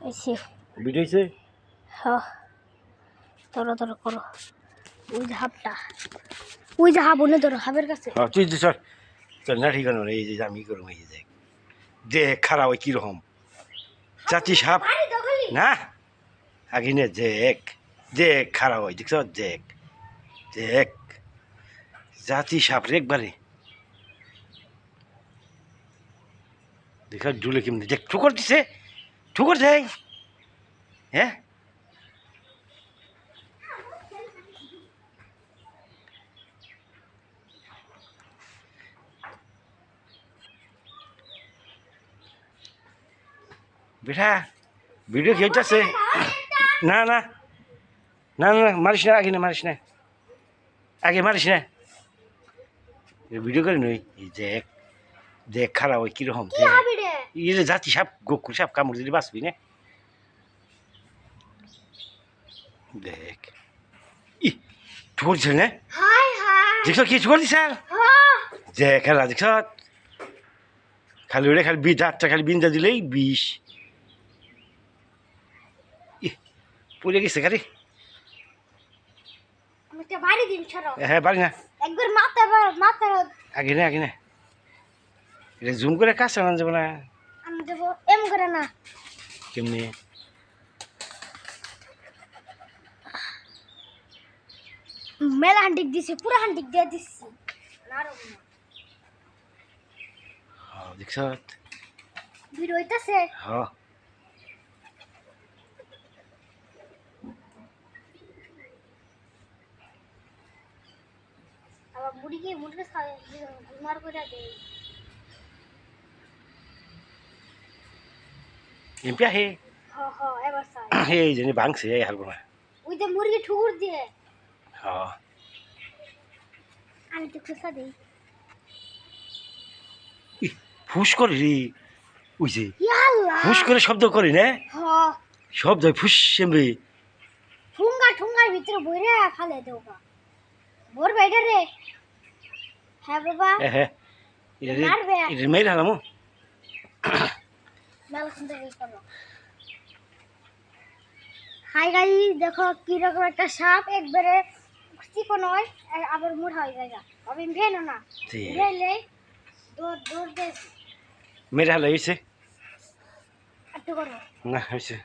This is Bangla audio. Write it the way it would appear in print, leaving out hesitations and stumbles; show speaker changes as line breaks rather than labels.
এসে
ভিডিও হয়েছে
হ্যাঁ ধরো ধরো করো ওই যে হাবটা ওই যে হাব ওনে ধরো হাবের কাছে
হ্যাঁ তুই চল চল না ঠিক আছে এই যে আমি করবো এই যে দেখ খারাপ ওই কিরকম চাচি সাপ না আগে নে দেখ দেখ খারাপ হয় দেখছ দেখ দেখ জাতি সাপ রে একবারে দেখা ডুলে কেমনি দেখ ঠুকর দিছে ঠুকর দেয় হ্যাঁ বেটা ভিডিও কি হচ্ছে না না না না মারিস না আগে না মারিস না আগে মারিস না ভিডিও করে নই এই দেখ দেখ খারাপ ওই কিরকম এই যে জাতি সাপ গোকুল সাপ কামড় দিলে বাঁচবি না দেখ ই ঠুকর দিছে না দেখছ কি ঠুকর দিছে দেখ খেলা দেখছ খালি ওরে খালি বিষ হাতটা খালি বিন্দা দিলেই বিষ পড়ে গেছে খালি হ্যাঁ বাড়ি না
একবার মাথা মাথা
আগে না এটা জুম করে কাজ চালানো যাবে না
আমি দেবো এম করে না
কেমনি
মেলা হান্ডিক দিছে পুরো হান্ডিক দিয়ে দিচ্ছি
দেখছ
ভিড় হইতাছে
হ্যাঁ
আবার বুড়িকে মুড়কে ঘুমার করে দেয়
এমপিয়া হে
এবার চাই
এই জানি ভাঙছে এই হারবো না
ওই যে মুরগি ঠুকুর দিয়ে
হ্যাঁ
আমি তো খুশা দিই
ফুস করে রে ওই যে
ইয়াল্লা
ফুস করে শব্দ করে না
হ
শব্দ ফুস এমবে
ঠুঙ্গার ভিতরে বইরে ফালে দেওগা বোর বাইরে রে হ্যাঁ বাবা
হ্যাঁ এটা মেয়ে হারাম
মেলা সুন্দর করো হাই গাই দেখো কিরকম একটা সাপ একবারে চিকন হয় আবার মোটা হয়ে যায় আমি ভেনো না ভেলে দৌড় দে
মেরে হালা হয়েছে
একটু করো
না হয়েছে